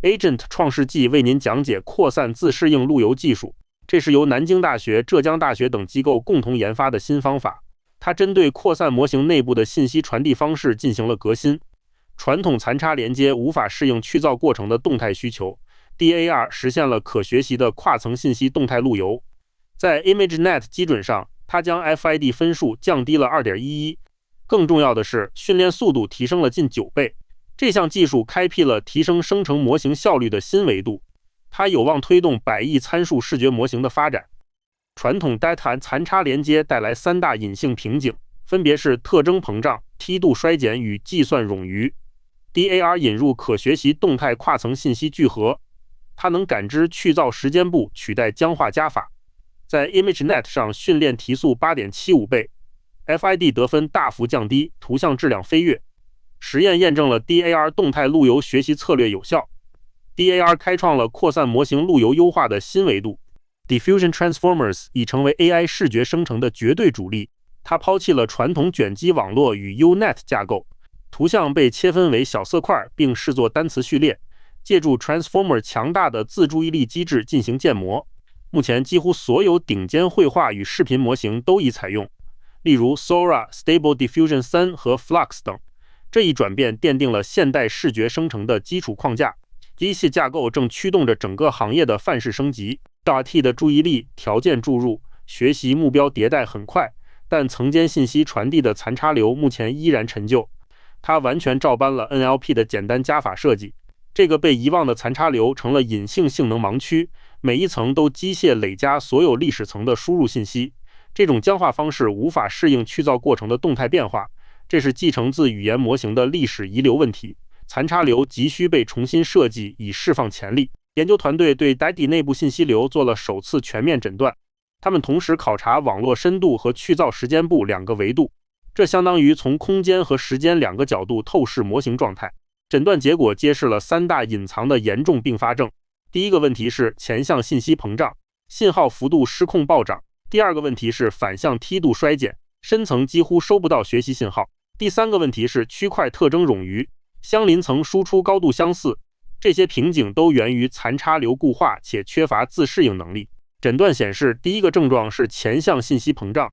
Agent 创世纪为您讲解扩散自适应路由技术，这是由南京大学、浙江大学等机构共同研发的新方法。它针对扩散模型内部的信息传递方式进行了革新。传统残差连接无法适应去噪过程的动态需求 ，DAR 实现了可学习的跨层信息动态路由。在 ImageNet 基准上，它将 FID 分数降低了 2.11， 更重要的是，训练速度提升了近9倍。这项技术开辟了提升生成模型效率的新维度，它有望推动100亿参数视觉模型的发展。传统 Data 残差连接带来3大隐性瓶颈，分别是特征膨胀、梯度衰减与计算冗余。DAR 引入可学习动态跨层信息聚合，它能感知去噪时间部，取代僵化加法。在 ImageNet 上训练提速 8.75 倍 ，FID 得分大幅降低，图像质量飞跃。实验验证了 DAR 动态路由学习策略有效。DAR 开创了扩散模型路由优化的新维度。Diffusion Transformers 已成为 AI 视觉生成的绝对主力。它抛弃了传统卷积网络与 UNet 架构，图像被切分为小色块并视作单词序列，借助 Transformer 强大的自注意力机制进行建模。目前几乎所有顶尖绘画与视频模型都已采用，例如 Sora、Stable Diffusion 3和 Flux 等。这一转变奠定了现代视觉生成的基础框架。机械架构正驱动着整个行业的范式升级。DAR-T 的注意力条件注入、学习目标迭代很快，但层间信息传递的残差流目前依然陈旧。它完全照搬了 NLP 的简单加法设计。这个被遗忘的残差流成了隐性性能盲区，每一层都机械累加所有历史层的输入信息。这种僵化方式无法适应去噪过程的动态变化，这是继承自语言模型的历史遗留问题。残差流急需被重新设计以释放潜力。研究团队对 DAR-T 内部信息流做了首次全面诊断，他们同时考察网络深度和去噪时间部2个维度，这相当于从空间和时间2个角度透视模型状态。诊断结果揭示了3大隐藏的严重并发症。第一个问题是前向信息膨胀，信号幅度失控暴涨；第二个问题是反向梯度衰减，深层几乎收不到学习信号；第三个问题是区块特征冗余，相邻层输出高度相似。这些瓶颈都源于残差流固化且缺乏自适应能力。诊断显示，第一个症状是前向信息膨胀，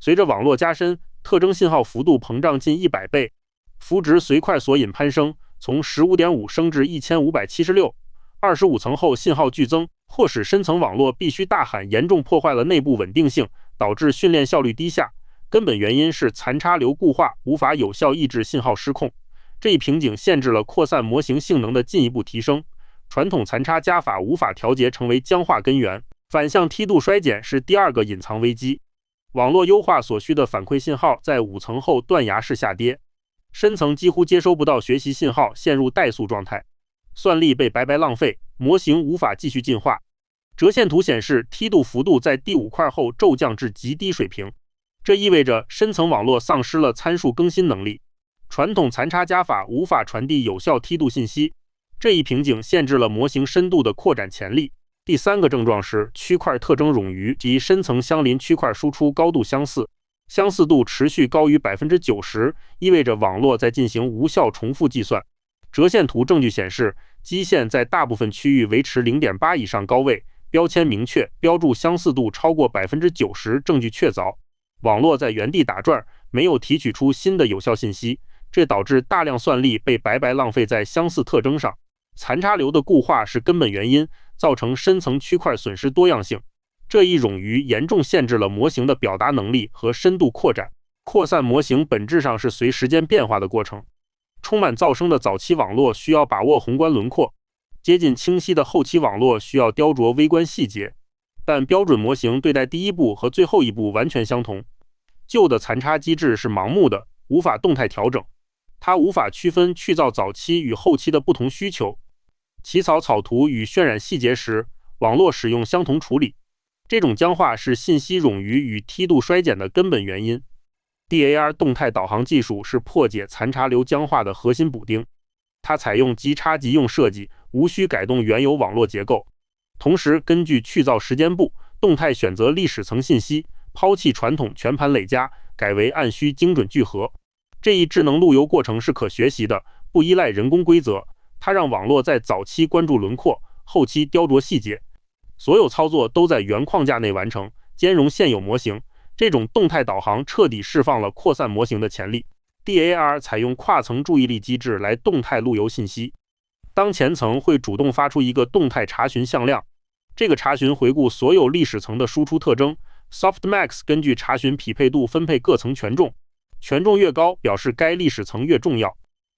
随着网络加深，特征信号幅度膨胀近100倍，幅值随快索引攀升，从 15.5 升至 1576。25层后信号剧增，迫使深层网络必须大喊，严重破坏了内部稳定性，导致训练效率低下。根本原因是残差流固化无法有效抑制信号失控。这一瓶颈限制了扩散模型性能的进一步提升。传统残差加法无法调节成为僵化根源。反向梯度衰减是第二个隐藏危机。网络优化所需的反馈信号在5层后断崖式下跌，深层几乎接收不到学习信号，陷入怠速状态，算力被白白浪费，模型无法继续进化。折线图显示，梯度幅度在第5块后骤降至极低水平，这意味着深层网络丧失了参数更新能力。传统残差加法无法传递有效梯度信息，这一瓶颈限制了模型深度的扩展潜力。第三个症状是区块特征冗余，即深层相邻区块输出高度相似，相似度持续高于 90%， 意味着网络在进行无效重复计算。折线图证据显示，基线在大部分区域维持 0.8 以上高位，标签明确，标注相似度超过 90%， 证据确凿。网络在原地打转，没有提取出新的有效信息，这导致大量算力被白白浪费在相似特征上。残差流的固化是根本原因，造成深层区块损失多样性。这一冗余严重限制了模型的表达能力和深度扩展。扩散模型本质上是随时间变化的过程。充满噪声的早期网络需要把握宏观轮廓，接近清晰的后期网络需要雕琢微观细节。但标准模型对待第一步和最后一步完全相同。旧的残差机制是盲目的，无法动态调整，它无法区分去噪早期与后期的不同需求。起草草图与渲染细节时，网络使用相同处理。这种僵化是信息冗余与梯度衰减的根本原因。DAR 动态导航技术是破解残差流僵化的核心补丁。它采用即插即用设计，无需改动原有网络结构。同时，根据去噪时间部，动态选择历史层信息，抛弃传统全盘累加，改为按需精准聚合。这一智能路由过程是可学习的，不依赖人工规则。它让网络在早期关注轮廓，后期雕琢细节，所有操作都在原框架内完成，兼容现有模型。这种动态导航彻底释放了扩散模型的潜力。DAR 采用跨层注意力机制来动态路由信息。当前层会主动发出一个动态查询向量，这个查询回顾所有历史层的输出特征。Softmax 根据查询匹配度分配各层权重，权重越高表示该历史层越重要。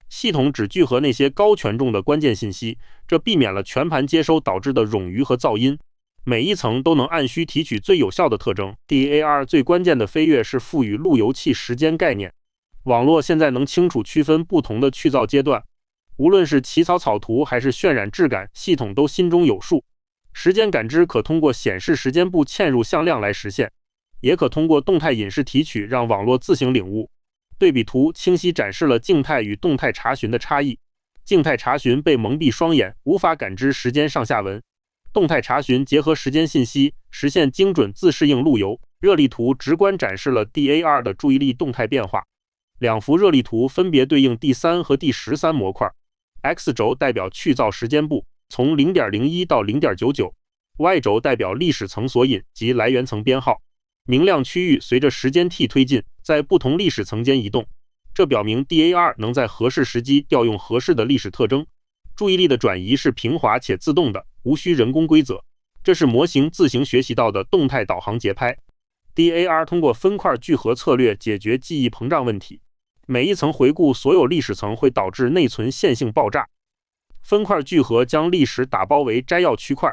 系统只聚合那些高权重的关键信息，这避免了全盘接收导致的冗余和噪音。每一层都能按需提取最有效的特征。DAR 最关键的飞跃是赋予路由器时间概念。网络现在能清楚区分不同的去噪阶段，无论是起草草图还是渲染质感，系统都心中有数。时间感知可通过显示时间部嵌入向量来实现，也可通过动态隐式提取让网络自行领悟。对比图清晰展示了静态与动态查询的差异。静态查询被蒙蔽双眼，无法感知时间上下文。动态查询结合时间信息，实现精准自适应路由。热力图直观展示了 DAR 的注意力动态变化。两幅热力图分别对应第3和第13模块。X 轴代表去噪时间部，从 0.01 到 0.99；Y 轴代表历史层索引及来源层编号。明亮区域随着时间 t 推进，在不同历史层间移动，这表明 DAR 能在合适时机调用合适的历史特征。注意力的转移是平滑且自动的，无需人工规则，这是模型自行学习到的动态导航节拍。DAR 通过分块聚合策略解决记忆膨胀问题。每一层回顾所有历史层会导致内存线性爆炸。分块聚合将历史打包为摘要区块，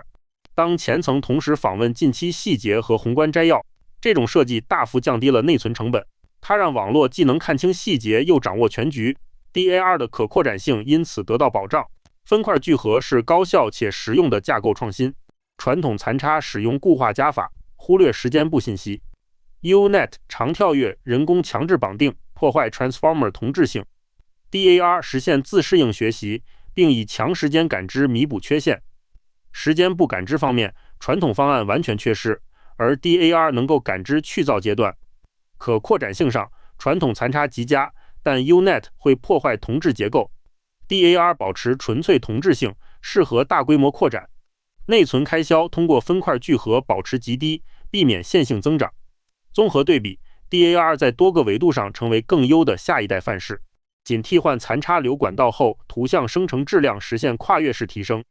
当前层同时访问近期细节和宏观摘要，这种设计大幅降低了内存成本。它让网络既能看清细节又掌握全局。DAR 的可扩展性因此得到保障。分块聚合是高效且实用的架构创新。传统残差使用固化加法，忽略时间部信息。Unet 长跳跃，人工强制绑定，破坏 Transformer 同质性。DAR 实现自适应学习，并以强时间感知弥补缺陷。时间部感知方面，传统方案完全缺失，而 DAR 能够感知去噪阶段。可扩展性上，传统残差极佳，但 Unet 会破坏同质结构。DAR 保持纯粹同质性，适合大规模扩展。内存开销通过分块聚合保持极低，避免线性增长。综合对比， DAR 在多个维度上成为更优的下一代范式。仅替换残差流管道后，图像生成质量实现跨越式提升。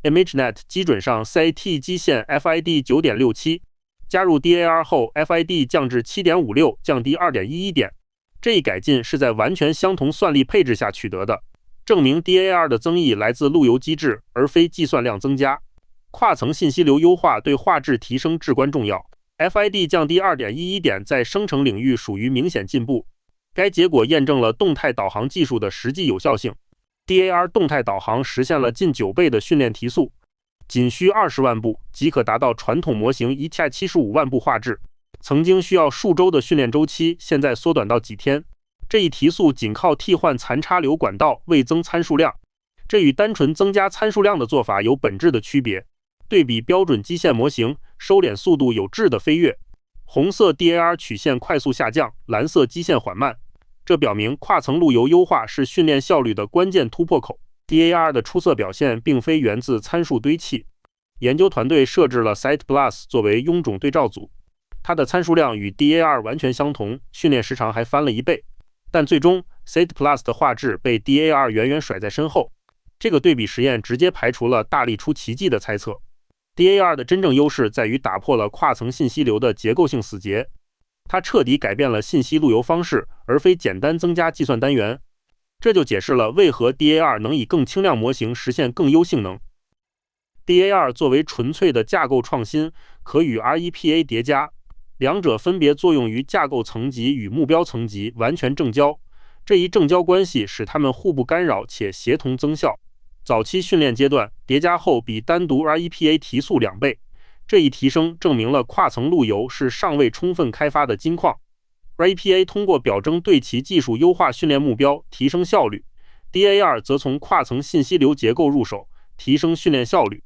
ImageNet 基准上 CIT 基线 FID 9.67， 加入 DAR 后 FID 降至 7.56， 降低 2.11 点。这一改进是在完全相同算力配置下取得的，证明 DAR 的增益来自路由机制，而非计算量增加。跨层信息流优化对画质提升至关重要。FID 降低 2.11 点在生成领域属于明显进步。该结果验证了动态导航技术的实际有效性。DAR 动态导航实现了近9倍的训练提速，仅需20万步即可达到传统模型175万步画质。曾经需要数周的训练周期，现在缩短到几天。这一提速仅靠替换残差流管道，未增参数量。这与单纯增加参数量的做法有本质的区别。对比标准基线模型，收敛速度有质的飞跃。红色 DAR 曲线快速下降，蓝色基线缓慢。这表明跨层路由优化是训练效率的关键突破口。DAR 的出色表现并非源自参数堆砌。研究团队设置了 SitePlus 作为臃肿对照组，它的参数量与 DAR 完全相同，训练时长还翻了1倍。但最终 SitePlus 的画质被 DAR 远远甩在身后。这个对比实验直接排除了大力出奇迹的猜测。DAR 的真正优势在于打破了跨层信息流的结构性死结，它彻底改变了信息路由方式，而非简单增加计算单元。这就解释了为何 DAR 能以更轻量模型实现更优性能。DAR 作为纯粹的架构创新，可与 REPA 叠加，两者分别作用于架构层级与目标层级，完全正交。这一正交关系使它们互不干扰且协同增效。早期训练阶段叠加后比单独 REPA 提速2倍，这一提升证明了跨层路由是尚未充分开发的金矿。REPA 通过表征对齐技术优化训练目标，提升效率。DAR 则从跨层信息流结构入手，提升训练效率。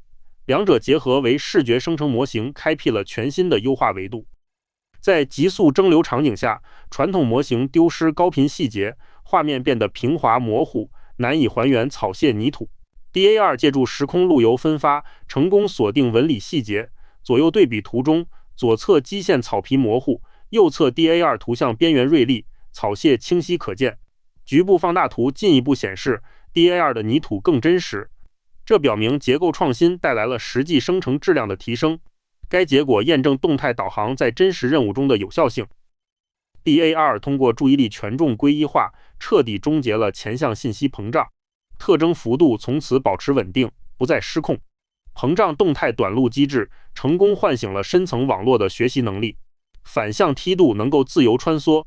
两者结合为视觉生成模型，开辟了全新的优化维度。在急速蒸馏场景下，传统模型丢失高频细节，画面变得平滑模糊，难以还原草屑泥土。DA2 借助时空路由分发，成功锁定纹理细节。左右对比图中，左侧基线草皮模糊，右侧 DA2 图像边缘锐利，草屑清晰可见。局部放大图进一步显示 DA2 的泥土更真实，这表明结构创新带来了实际生成质量的提升。该结果验证动态导航在真实任务中的有效性。DA2 通过注意力权重归一化，彻底终结了前向信息膨胀，特征幅度从此保持稳定，不再失控。膨胀动态短路机制成功唤醒了深层网络的学习能力，反向梯度能够自由穿梭，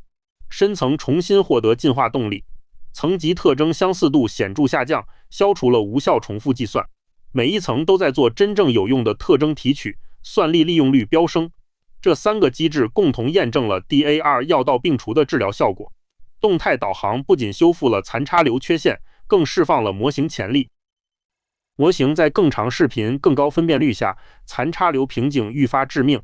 深层重新获得进化动力。层级特征相似度显著下降，消除了无效重复计算，每一层都在做真正有用的特征提取，算力利用率飙升。这3个机制共同验证了 DA2 药到病除的治疗效果。动态导航不仅修复了残差流缺陷，更释放了模型潜力。模型在更长视频、更高分辨率下，残差流瓶颈愈发致命。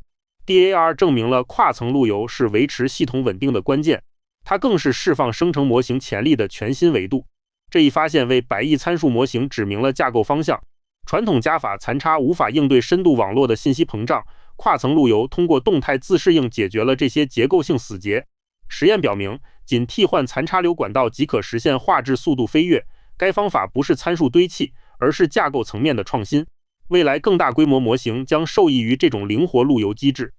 DA2 证明了跨层路由是维持系统稳定的关键，它更是释放生成模型潜力的全新维度。这一发现为100亿参数模型指明了架构方向。传统加法残差无法应对深度网络的信息膨胀，跨层路由通过动态自适应解决了这些结构性死结。实验表明，仅替换残差流管道即可实现画质速度飞跃。该方法不是参数堆砌，而是架构层面的创新。未来更大规模模型将受益于这种灵活路由机制。